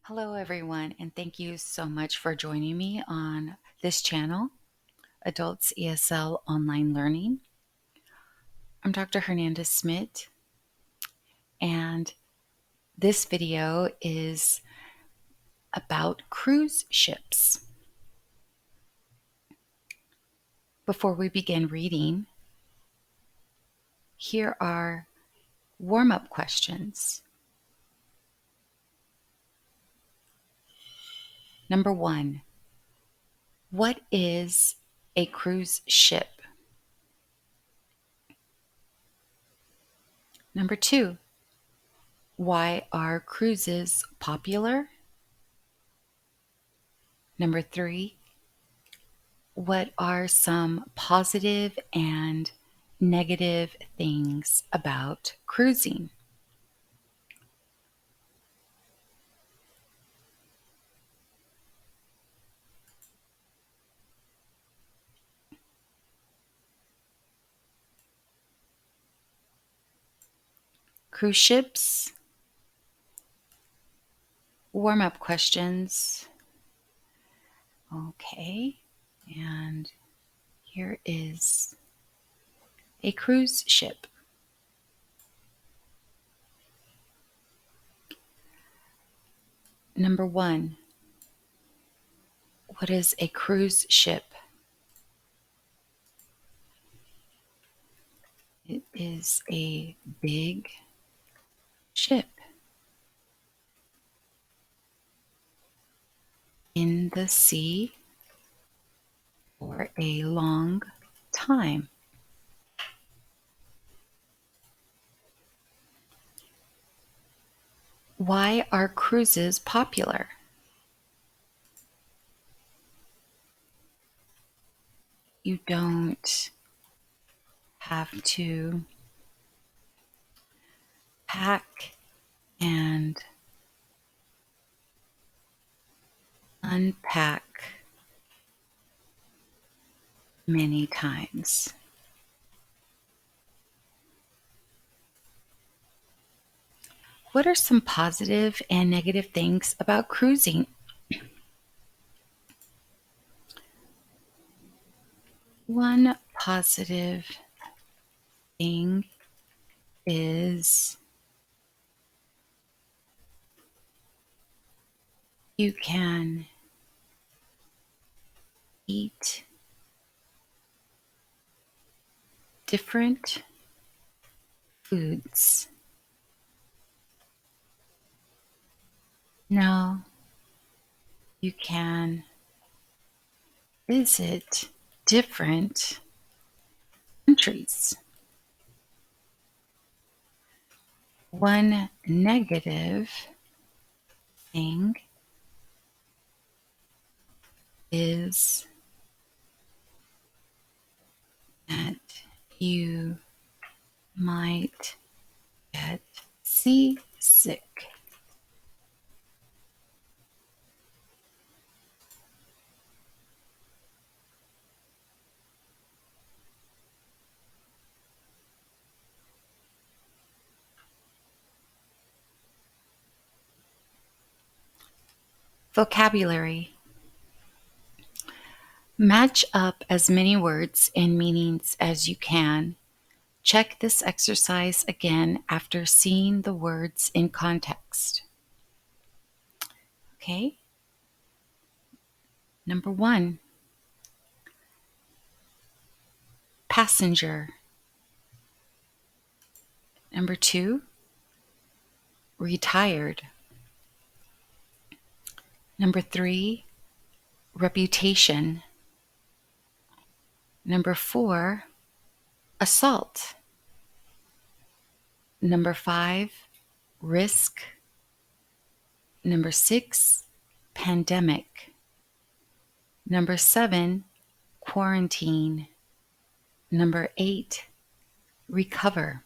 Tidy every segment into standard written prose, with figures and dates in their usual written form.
Hello, everyone, and thank you so much for joining me on this channel, Adults ESL Online Learning. I'm Dr. Hernandez Smith, and this video is about cruise ships. Before we begin reading, here are warm-up questions. Number 1, what is a cruise ship? Number 2, why are cruises popular? Number 3, what are some positive and negative things about cruising? Cruise ships, warm-up questions. Okay, and here is a cruise ship. Number 1, what is a cruise ship? It is a big ship in the sea for a long time. Why are cruises popular? You don't have to pack and unpack many times. What are some positive and negative things about cruising? One positive thing is you can eat different foods. Now you can visit different countries. One negative thing is that you might get seasick. Vocabulary. Match up as many words and meanings as you can. Check this exercise again after seeing the words in context. Okay? Number 1, passenger. Number 2, retired. Number 3, reputation. Number 4, assault. Number 5, risk. Number 6, pandemic. Number 7, quarantine. Number 8, recover.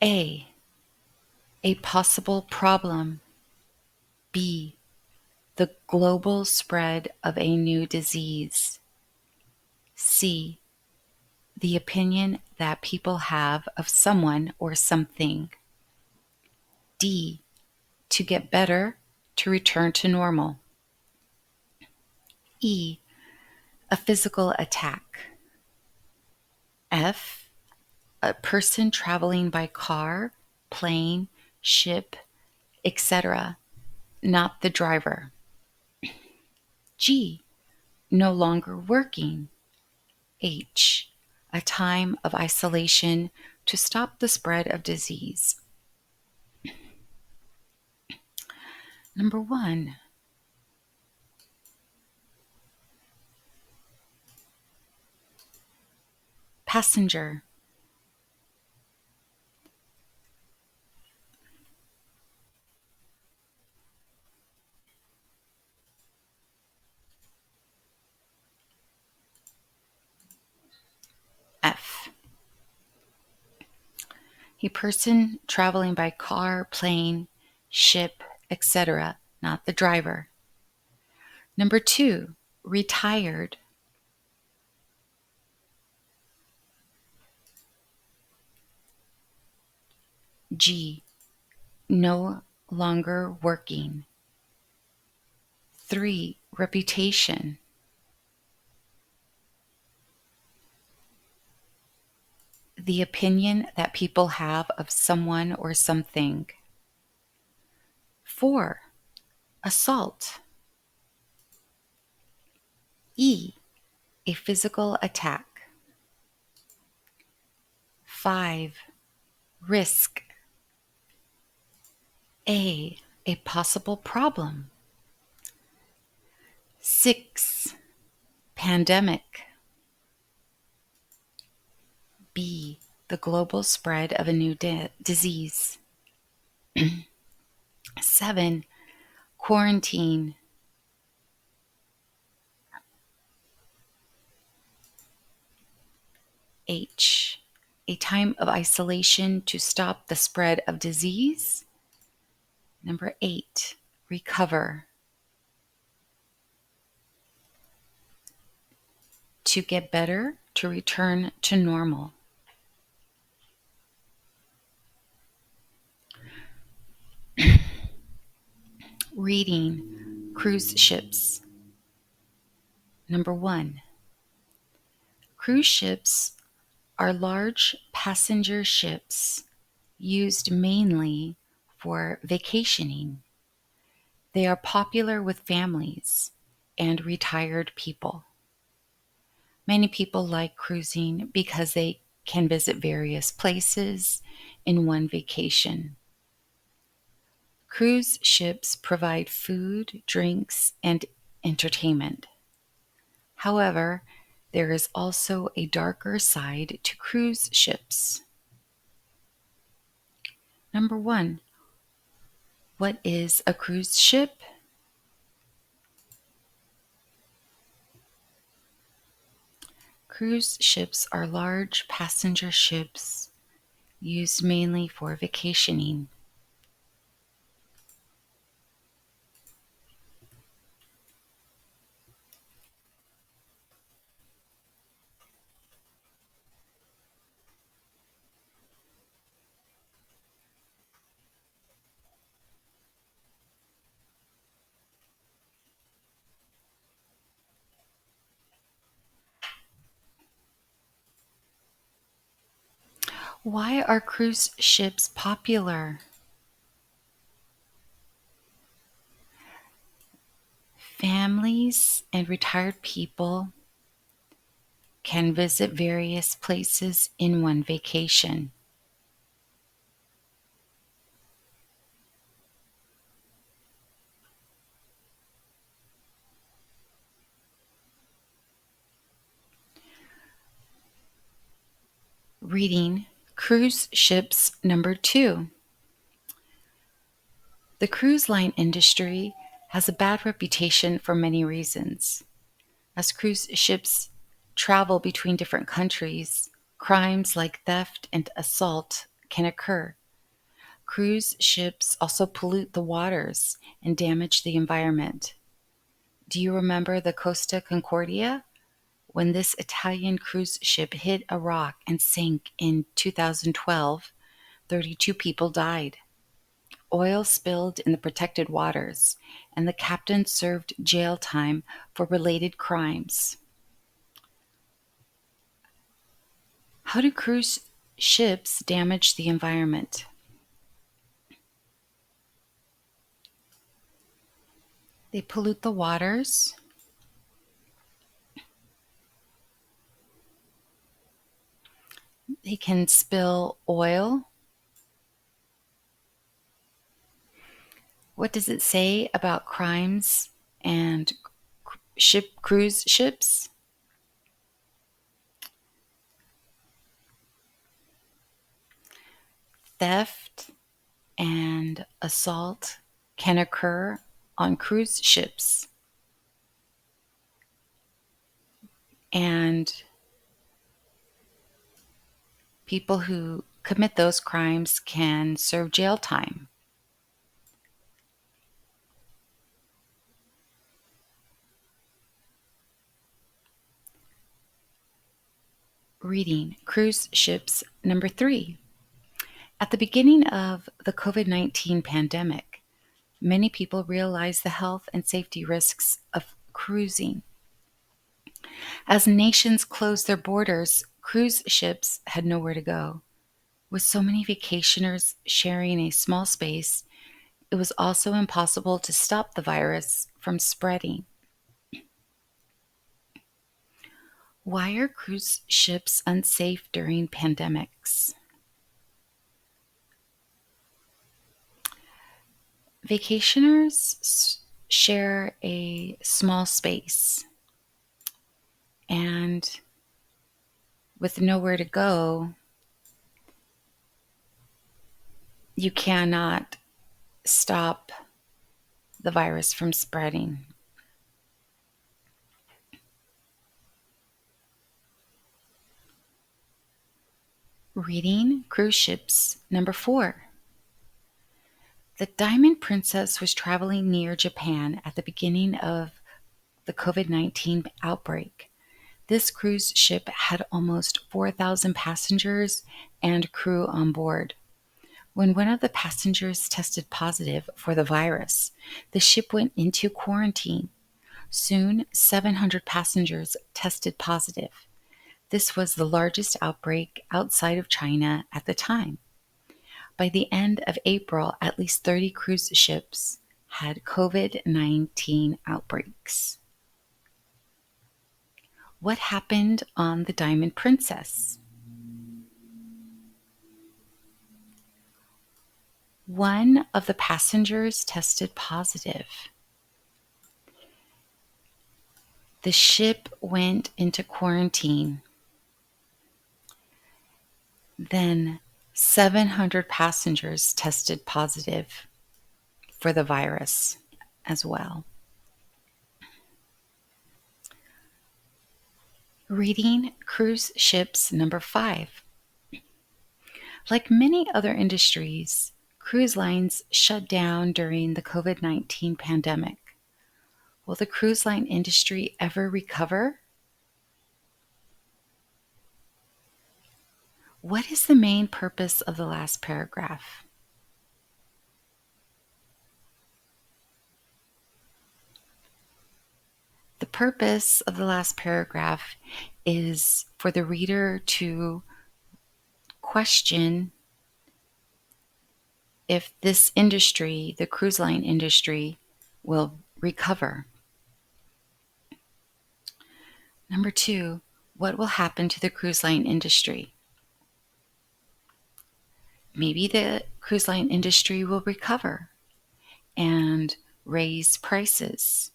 A possible problem. B, the global spread of a new disease. C, the opinion that people have of someone or something. D, to get better, to return to normal. E. A physical attack. F. A person traveling by car, plane, ship, etc., not the driver. G. No longer working. H. A time of isolation to stop the spread of disease. Number 1. Passenger. F. A person traveling by car, plane, ship, etc., not the driver. Number 2. Retired. G. No longer working. 3. Reputation. The opinion that people have of someone or something. 4. Assault. E. A physical attack. 5. Risk. A. A possible problem. 6. Pandemic. B. The global spread of a new disease. 7. Quarantine. H. A time of isolation to stop the spread of disease. Number 8. Recover. To get better, to return to normal. Reading cruise ships. Number 1. Cruise ships are large passenger ships used mainly for vacationing. They are popular with families and retired people. Many people like cruising because they can visit various places in one vacation. Cruise ships provide food, drinks, and entertainment. However, there is also a darker side to cruise ships. Number 1. What is a cruise ship? Cruise ships are large passenger ships used mainly for vacationing. Why are cruise ships popular? Families and retired people can visit various places in one vacation. Reading cruise ships. Number 2. The cruise line industry has a bad reputation for many reasons. As cruise ships travel between different countries, crimes like theft and assault can occur. Cruise ships also pollute the waters and damage the environment. Do you remember the Costa Concordia? When this Italian cruise ship hit a rock and sank in 2012, 32 people died. Oil spilled in the protected waters, and the captain served jail time for related crimes. How do cruise ships damage the environment? They pollute the waters. They can spill oil. What does it say about crimes and cruise ships? Theft and assault can occur on cruise ships. And people who commit those crimes can serve jail time. Reading cruise ships number 3. At the beginning of the COVID-19 pandemic, many people realized the health and safety risks of cruising. As nations closed their borders, cruise ships had nowhere to go. With so many vacationers sharing a small space, it was also impossible to stop the virus from spreading. Why are cruise ships unsafe during pandemics? Vacationers share a small space, and with nowhere to go, you cannot stop the virus from spreading. Reading cruise ships number 4. The Diamond Princess was traveling near Japan at the beginning of the COVID-19 outbreak. This cruise ship had almost 4,000 passengers and crew on board. When one of the passengers tested positive for the virus, the ship went into quarantine. Soon, 700 passengers tested positive. This was the largest outbreak outside of China at the time. By the end of April, at least 30 cruise ships had COVID-19 outbreaks. What happened on the Diamond Princess? One of the passengers tested positive. The ship went into quarantine. Then 700 passengers tested positive for the virus as well. Reading cruise ships number 5. Like many other industries, cruise lines shut down during the COVID-19 pandemic. Will the cruise line industry ever recover? What is the main purpose of the last paragraph? The purpose of the last paragraph is for the reader to question if this industry, the cruise line industry, will recover. Number 2, what will happen to the cruise line industry? Maybe the cruise line industry will recover and raise prices.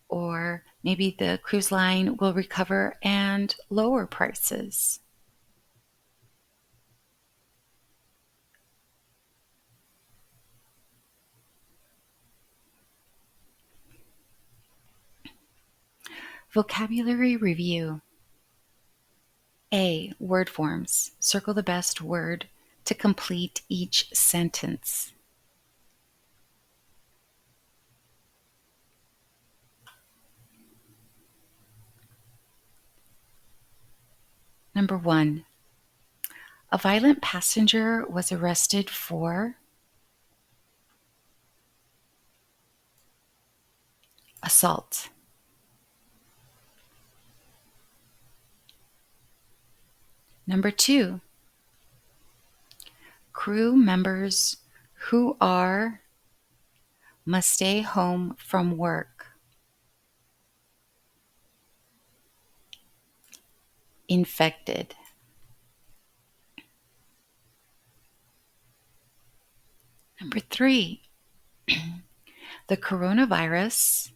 Or maybe the cruise line will recover and lower prices. Vocabulary review. A. Word forms. Circle the best word to complete each sentence. Number 1. A violent passenger was arrested for assault. Number 2, crew members who must stay home from work. Infected. Number 3, the coronavirus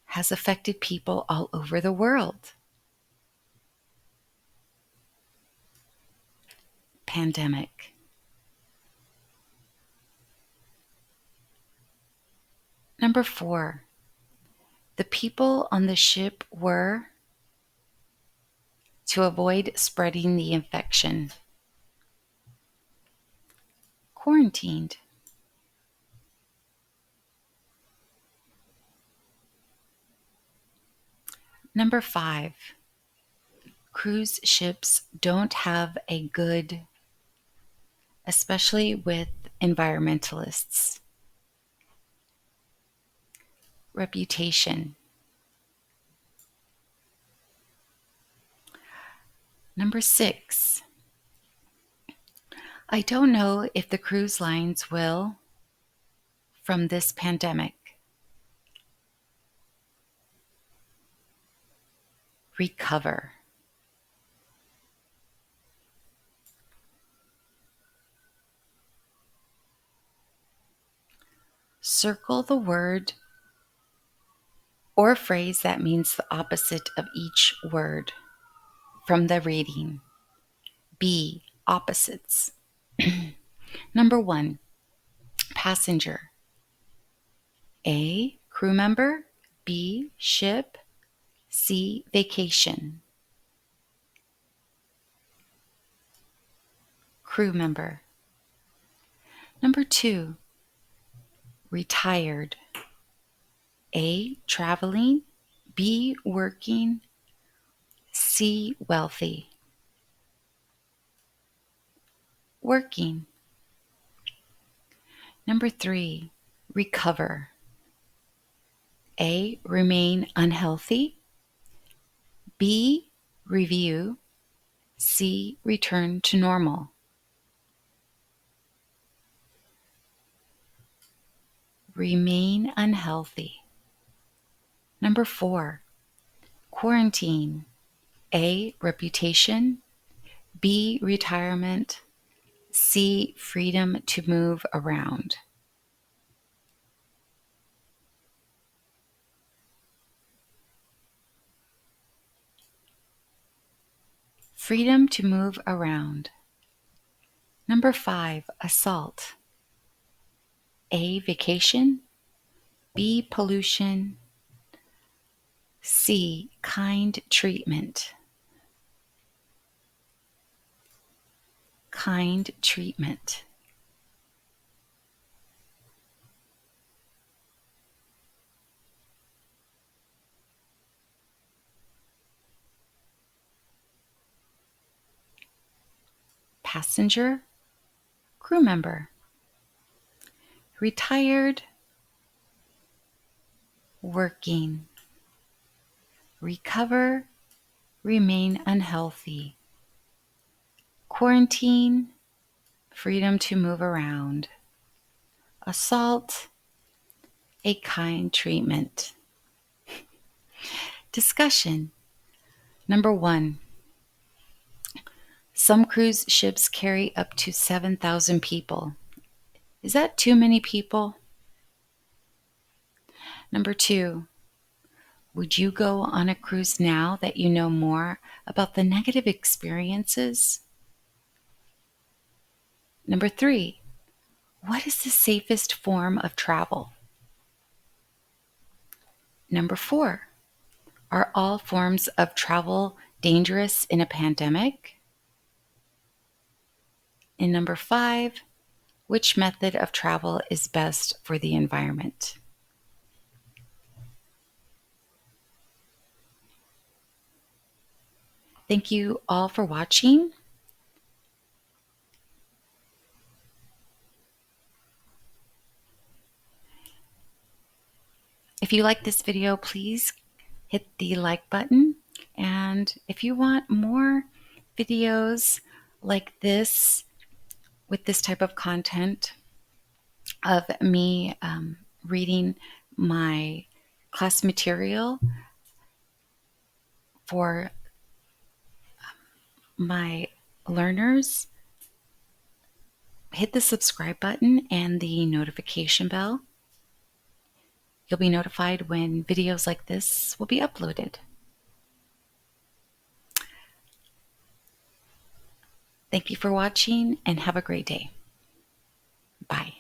has affected people all over the world. Pandemic. Number 4, the people on the ship were to avoid spreading the infection. Quarantined. Number 5, cruise ships don't have a good, especially with environmentalists, reputation. Number 6, I don't know if the cruise lines will from this pandemic. Recover. Circle the word or phrase that means the opposite of each word from the reading. B. Opposites. Number 1, passenger. A. Crew member. B. Ship. C. Vacation. Crew member. Number 2, retired. A. Traveling. B. Working. C. Wealthy. Working. Number 3, recover. A. Remain unhealthy. B. Review. C. Return to normal. Remain unhealthy. Number 4, quarantine. A. Reputation. B. Retirement. C. Freedom to move around. Freedom to move around. Number 5, assault. A. Vacation. B. Pollution. C. Kind treatment. Kind treatment. Passenger. Crew member. Retired. Working. Recover. Remain unhealthy. Quarantine. Freedom to move around. Assault. A kind treatment. Discussion. Number 1, some cruise ships carry up to 7,000 people. Is that too many people? Number 2, would you go on a cruise now that you know more about the negative experiences? Number 3, what is the safest form of travel? Number 4, are all forms of travel dangerous in a pandemic? And number 5, which method of travel is best for the environment? Thank you all for watching. If you like this video, please hit the like button. And if you want more videos like this with this type of content of me reading my class material for my learners, hit the subscribe button and the notification bell. You'll be notified when videos like this will be uploaded. Thank you for watching and have a great day. Bye.